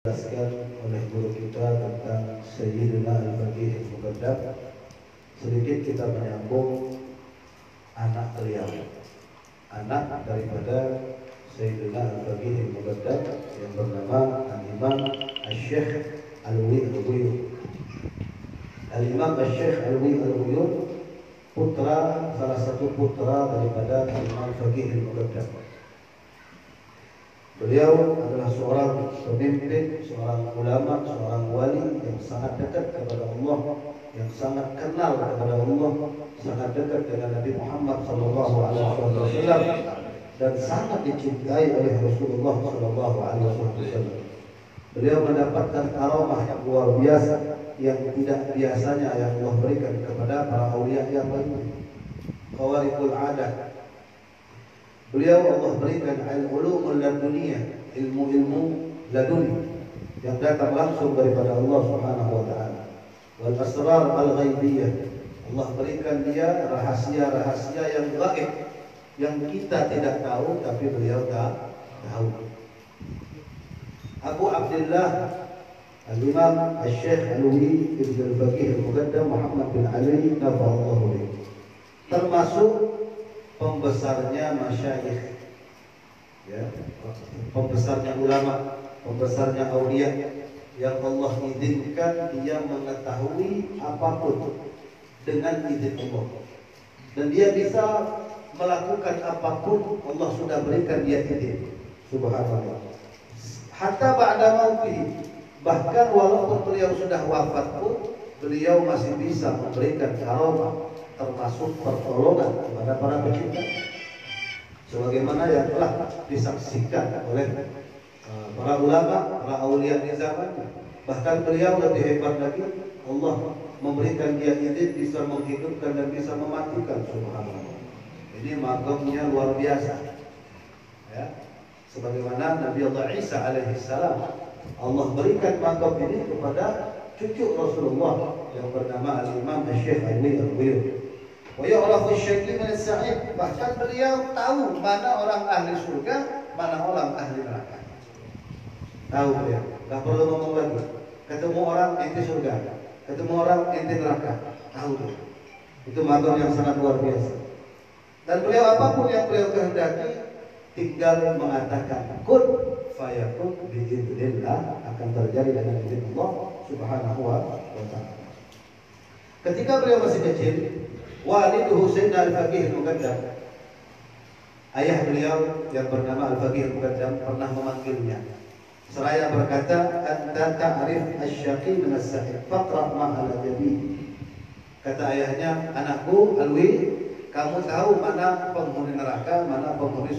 Dijelaskan oleh guru kita tentang Sayyidina Al-Faqih Al-Muqaddam. Sedikit kita menyambung anak beliau, anak daripada Sayyidina Al-Faqih Al-Muqaddam yang bernama Al-Imam Al-Syekh Alwi Al-Buyut. Al-Imam Al-Syekh Alwi Al-Buyut putra, salah satu putra daripada Al-Imam Al-Faqih Al-Muqaddam. Beliau adalah seorang pemimpin, seorang ulama, seorang wali yang sangat dekat kepada Allah, yang sangat kenal kepada Allah, sangat dekat dengan Nabi Muhammad SAW, dan sangat dicintai oleh Rasulullah SAW. Beliau mendapatkan karamah yang luar biasa yang tidak biasanya yang Allah berikan kepada para aulia yang lain. Khawarikul adat. Beliau Allah berikan al-ulumul laduniyah, ilmu-ilmu laduni yang datang langsung daripada Allah Subhanahu wa taala. Wal asrar al-ghaibiyah. Allah berikan dia rahasia-rahasia yang gaib yang kita tidak tahu tapi beliau tahu. Abu Abdullah Al-Imam Al-Syekh Alwi Ibn Al-Faqih Al-Muqaddam Muhammad bin Ali nafa'allahu bihi, termasuk pembesarnya masyayikh, ya, pembesarnya ulama, pembesarnya aulia yang Allah izinkan dia mengetahui apapun dengan izin Allah, dan dia bisa melakukan apapun Allah sudah berikan dia izin. Subhanallah. Hatta ba'da mautihi, bahkan walaupun beliau sudah wafat pun beliau masih bisa memberikan karamah, termasuk pertolongan kepada para pecinta, sebagaimana yang telah disaksikan oleh para ulama, para aulia di zamannya. Bahkan beliau lebih hebat lagi, Allah memberikan dia izin bisa menghidupkan dan bisa mematikan. Subhanallah. Ini makamnya luar biasa, ya. Sebagaimana Nabi Allah Isa alaihissalam, Allah berikan makam ini kepada cucu Rasulullah yang bernama Al-Imam Al-Syekh Alwi Al-Buyut. Wa ya'rafu asy-syaqi min as-sa'id, bahkan beliau tahu mana orang ahli surga, mana orang ahli neraka. Tahu beliau, enggak perlu ngomong lagi. Ketemu orang ente surga, ketemu orang ente neraka, tahu beliau. Itu makam yang sangat luar biasa. Dan beliau apapun yang beliau kehendaki tinggal mengatakan kun fayakun biidznillah, akan terjadi dengan izin Allah Subhanahu wa taala. Ketika beliau masih kecil, waliduhu Sayyidina Al-Faqih Al-Muqaddam, ayah beliau yang bernama Al-Faqih Al-Muqaddam pernah memanggilnya seraya berkata, anta ta'rif asy-syaqi min as-sa'id faqra ma'al jadi. Kata ayahnya, anakku Alwi, kamu tahu mana penghuni neraka, mana penghuni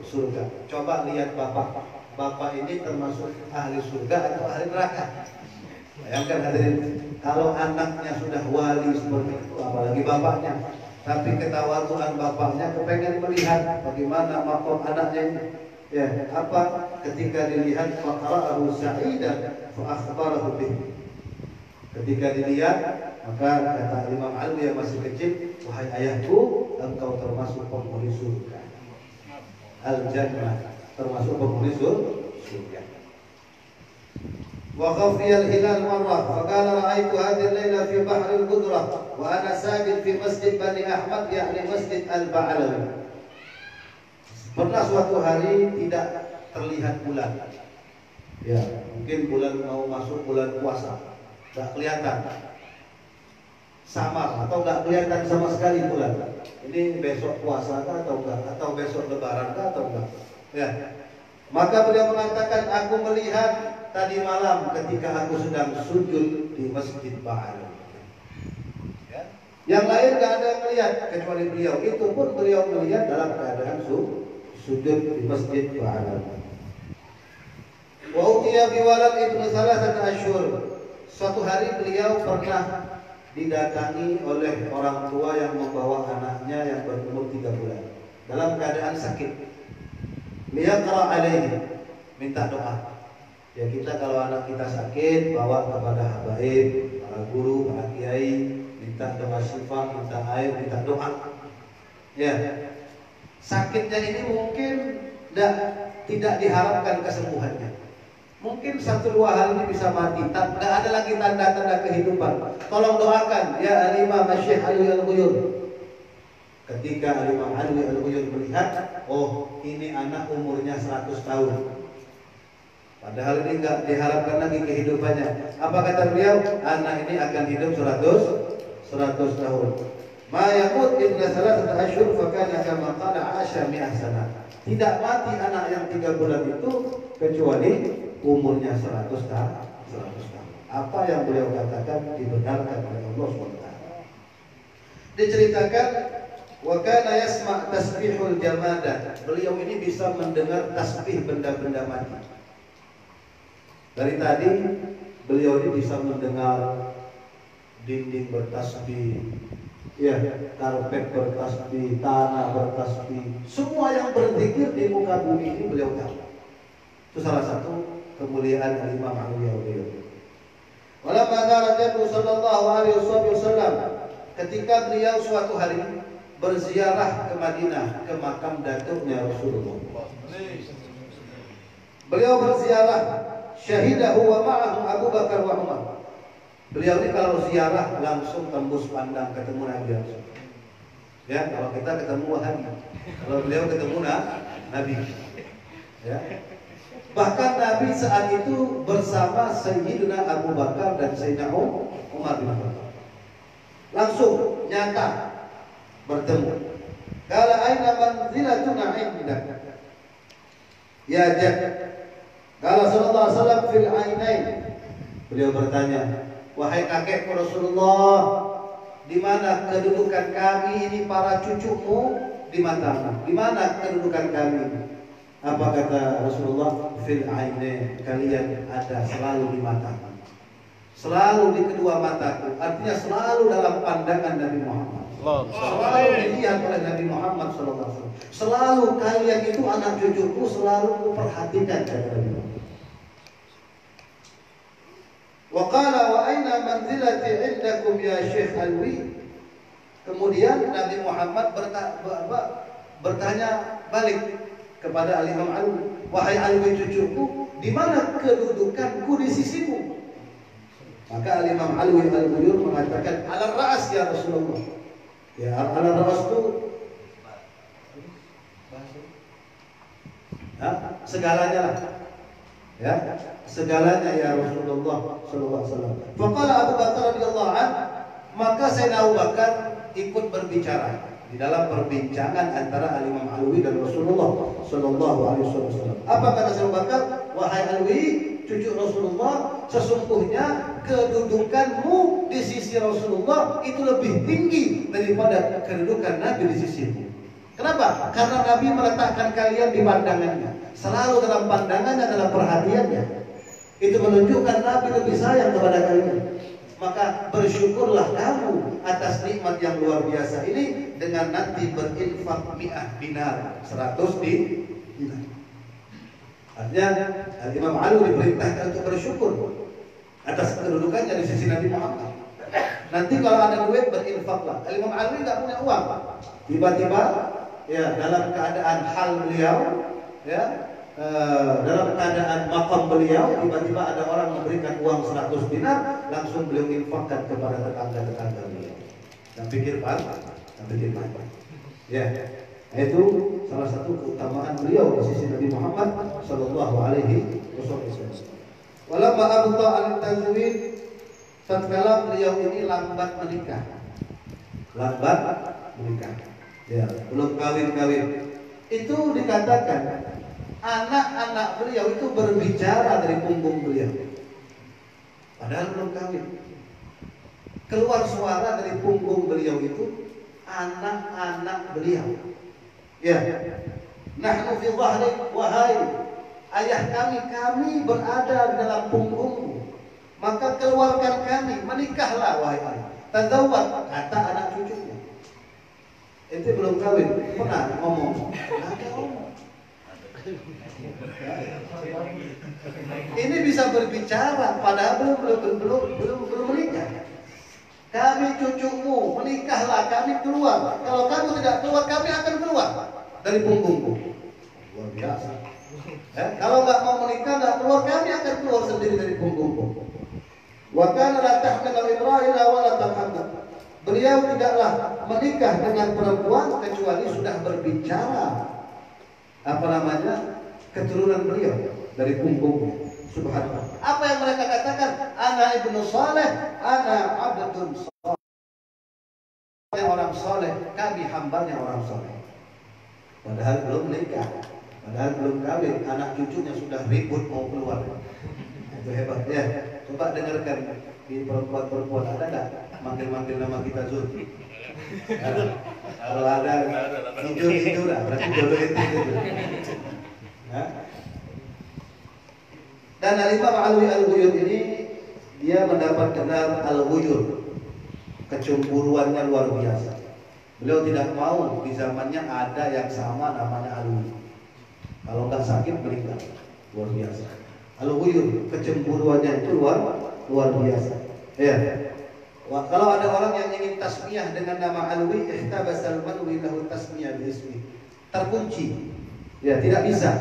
surga. Coba lihat bapak. Bapak ini termasuk ahli surga atau ahli neraka? Bayangkan hadirin, kalau anaknya sudah wali seperti itu, apalagi bapaknya. Tapi ketawaduan bapaknya kepengen melihat bagaimana makom anaknya ini. Ya, apa ketika dilihat faqara'ahu sa'idan fa akhbarahu bih. Ketika dilihat, maka kata Imam Alwi yang masih kecil, wahai ayahku, engkau termasuk penghuni surga. Al-Jannah, termasuk penghuni surga. Wa khafiya al-hilal marrah, fa qala ra'aytu hadhihi al-laila fi bahri al-qudrah wa ana sajid fi masjid Bani Ahmad, yakni Masjid Al-Ba'alawi. Pernah suatu hari tidak terlihat bulan. Ya, mungkin bulan mau masuk bulan puasa, enggak kelihatan. Samar atau enggak kelihatan sama sekali bulan. Ini besok puasa kah atau enggak, atau besok lebaran kah atau enggak? Ya. Maka beliau mengatakan, aku melihat tadi malam ketika aku sedang sujud di Masjid Ba'al. Ya. Yang lain enggak ada yang melihat kecuali beliau. Itu pun beliau melihat dalam keadaan sujud di Masjid Ba'al. Wa utiya bi walad ibnu salasata asyhur. Suatu hari beliau pernah didatangi oleh orang tua yang membawa anaknya yang berumur 3 bulan dalam keadaan sakit. Liyaqra alaihi, minta doa. Ya, kita kalau anak kita sakit bawa kepada habaib, para guru, para kiai, minta doa syifa, minta air, minta doa. Ya. Sakitnya ini mungkin tidak diharapkan kesembuhannya. Mungkin 1-2 hal ini bisa mati, tidak ada lagi tanda-tanda kehidupan. Tolong doakan ya Al-Imam Syekh Alwi Al-Ghuyur. Ketika Al-Imam Alwi Al-Ghuyur melihat, oh ini anak umurnya 100 tahun. Padahal ini enggak diharapkan lagi kehidupannya. Apa kata beliau? Anak ini akan hidup 100 tahun. Ma yamut illa 3 ashhur fa kana kama qala 'asha mi'ah sana. Tidak mati anak yang 3 bulan itu kecuali umurnya 100 tahun. Apa yang beliau katakan dibenarkan oleh Allah SWT. Diceritakan wa kana yasma' tasbihul jamadah. Beliau ini bisa mendengar tasbih benda-benda mati. Dari tadi beliau ini bisa mendengar dinding bertasbih, ya, karpet bertasbih, tanah bertasbih, semua yang berzikir di muka bumi ini beliau tahu. Itu salah satu kemuliaan Imam Alwi Al-Ghuyur. Walamma dzara Nabi sallallahu alaihi wasallam, ketika beliau suatu hari berziarah ke Madinah ke makam datuknya Rasulullah. Beliau berziarah, syahidahu wa ma'ahu Abu Bakar wa Umar. Beliau ini kalau ziarah langsung tembus pandang ketemu Nabi langsung. Ya, kalau kita ketemu Wahabi, kalau beliau ketemu Nabi. Ya. Bahkan Nabi saat itu bersama Sayyidina Abu Bakar dan Sayyidina Umar bin Khattab. Langsung nyata bertemu. Qala aina manzilatuna indak? Ya Jad. Qala sallallahu alaihi wasallam fil ainain. Beliau bertanya, wahai kakekku Rasulullah, di mana kedudukan kami ini para cucumu di matamu? Di mana kedudukan kami? Apa kata Rasulullah? Fil ainain, kalian ada selalu di mataku. Selalu di kedua mataku. Artinya selalu dalam pandangan Nabi Muhammad. Selalu dilihat oleh Nabi Muhammad SAW. Selalu kalian itu anak cucuku, selalu kuperhatikan kata Nabi Muhammad. Wa qala wa aina manzilati indakum ya Syekh Alwi. Kemudian Nabi Muhammad bertanya balik kepada Al-Imam Alwi, wahai Alwi cucuku, di mana kedudukanku di sisimu? Maka Al-Imam Alwi Al-Ghuyur mengatakan ala ra'as ya Rasulullah. Ya, ala ra'as itu segalanya lah. Ya, segalanya ya Rasulullah sallallahu alaihi wasallam. Faqala Abu Bakar radhiyallahu an, maka Sayyidina Abu Bakar ikut berbicara di dalam perbincangan antara Al-Imam Alwi dan Rasulullah sallallahu alaihi wasallam. Apa kata Sayyidina Abu Bakar? Wahai Alwi, cucu Rasulullah, sesungguhnya kedudukanmu di sisi Rasulullah itu lebih tinggi daripada kedudukan Nabi di sisimu. Kenapa? Karena Nabi meletakkan kalian di pandangannya, selalu dalam pandangannya, dalam perhatiannya. Itu menunjukkan Nabi lebih sayang kepada kalian. Maka bersyukurlah kamu atas nikmat yang luar biasa ini dengan nanti berinfak 100 dinar, 100 dinar. Artinya Imam Ali diperintahkan untuk bersyukur atas kedudukannya di sisi Nabi Muhammad. Nanti kalau ada duit berinfaklah. Imam Ali nggak punya uang, tiba-tiba ya dalam keadaan hal beliau, ya dalam keadaan makam beliau, tiba-tiba ada orang memberikan uang 100 dinar, langsung beliau infakkan kepada tetangga-tetangga beliau. Dan pikir apa? Ya, itu salah satu keutamaan beliau di sisi Nabi Muhammad sallallahu alaihi wasallam. Walamma abta al-tazwid, tatkala beliau ini lambat menikah. Ya, belum kawin. Itu dikatakan anak-anak beliau itu berbicara dari punggung beliau. Padahal belum kawin. Keluar suara dari punggung beliau itu anak-anak beliau. Ya. Nahnu fi dhahri, wahai ayah kami berada di dalam punggungmu. Maka keluarkan kami, menikahlah wahai ayah. Tazawwaj, kata anak cucunya. Itu belum kawin, pernah ngomong. Ini bisa berbicara padahal belum menikah. Kami cucumu, menikahlah, kami keluar. Kalau kamu tidak keluar, kami akan keluar dari punggungmu. Luar biasa. Kalau nggak mau menikah, nggak keluar, kami akan terdiri dari punggung. Wa kana la tahmilu imra'ila wa la tahammal. Beliau tidaklah menikah dengan perempuan kecuali sudah berbicara keturunan beliau dari punggungnya. Subhanallah. Apa yang mereka katakan? Ana ibnu saleh, ana abdun saleh. Orang saleh, kami hambanya orang saleh. Padahal belum menikah, padahal belum kawin, anak cucunya sudah ribut mau keluar. Itu hebat ya. Coba dengarkan di perempuan-perempuan ada nggak manggil-manggil nama kita Zul? Kalau ada jujur lah, berarti jodoh itu. Dan Al-Imam Alwi Al-Ghuyur ini dia mendapat gelar Al-Ghuyur, kecemburuannya luar biasa. Beliau tidak mau di zamannya ada yang sama namanya Alwi. Kalau nggak sakit meninggal, luar biasa. Al-Ghuyur, kecemburuannya itu luar biasa. Ya. Kalau ada orang yang ingin tasmiyah dengan nama Alwi, ihtabasal manwi lahu tasmiyah bismi. Terkunci. Ya, tidak bisa.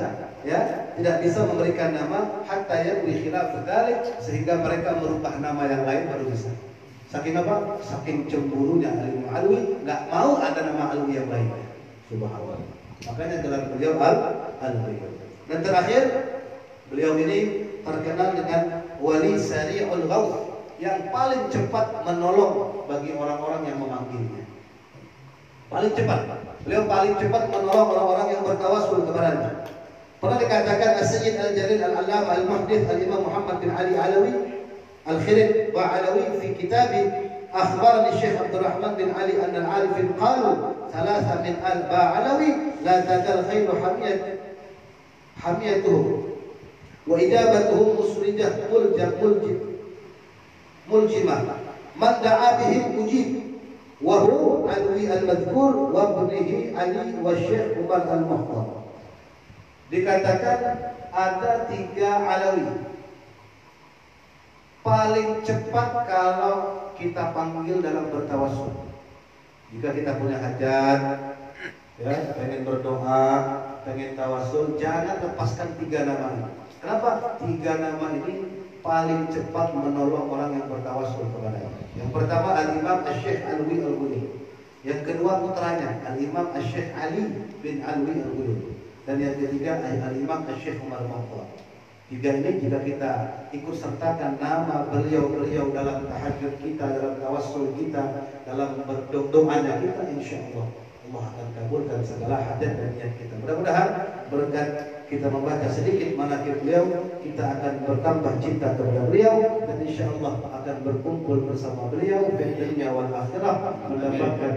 Ya, tidak bisa memberikan nama hatta yarwi khilaf dzalik, sehingga mereka merubah nama yang lain baru bisa. Saking apa? Saking cemburunya Al-Imam Alwi, nggak mau ada nama Alwi yang lain. Subhanallah. Makanya gelar beliau Alwi. Dan terakhir, beliau ini terkenal dengan wali sari'ul ghauth, yang paling cepat menolong bagi orang-orang yang memanggilnya. Paling cepat. Beliau paling cepat menolong orang-orang yang bertawasul kepadanya. Pernah dikatakan As-Sayyid Al-Jalil Al-Allamah Al-Muhdits Al-Imam Muhammad bin Ali Alawi Al-Khirib wa Alawi fi kitabih akhbarani Syekh Abdul Rahman bin Ali anna al-arifin qalu thalatha min al-Ba'alawi la tazal khairu hamiyatuhum wa ijabatuhum musrijah muljimah man da'a bihim ujib wa hu Alwi al-Madhkur wa ibnihi Ali wa Syekh Umar al-Muhtar. Dikatakan ada 3 Alawi paling cepat kalau kita panggil dalam bertawasul. Jika kita punya hajat, ya, pengen berdoa, pengen tawasul, jangan lepaskan 3 nama ini. Kenapa? 3 nama ini paling cepat menolong orang yang bertawasul kepada Allah. Yang pertama Al-Imam Asy-Syaikh Alwi Al-Ghuyur. Yang kedua putranya Al-Imam Asy-Syaikh Ali bin Alwi Al-Ghuyur. Dan yang ketiga Al-Imam Asy-Syaikh Umar Muhtar. 3 ini jika kita ikut sertakan nama beliau-beliau dalam tahajud kita, dalam tawassul kita, dalam berdoanya kita, insya Allah Allah akan kabulkan segala hajat dan niat kita. Mudah-mudahan berkat kita membaca sedikit manaqib beliau, kita akan bertambah cinta kepada beliau, dan insya Allah akan berkumpul bersama beliau di dunia wal akhirah, mendapatkan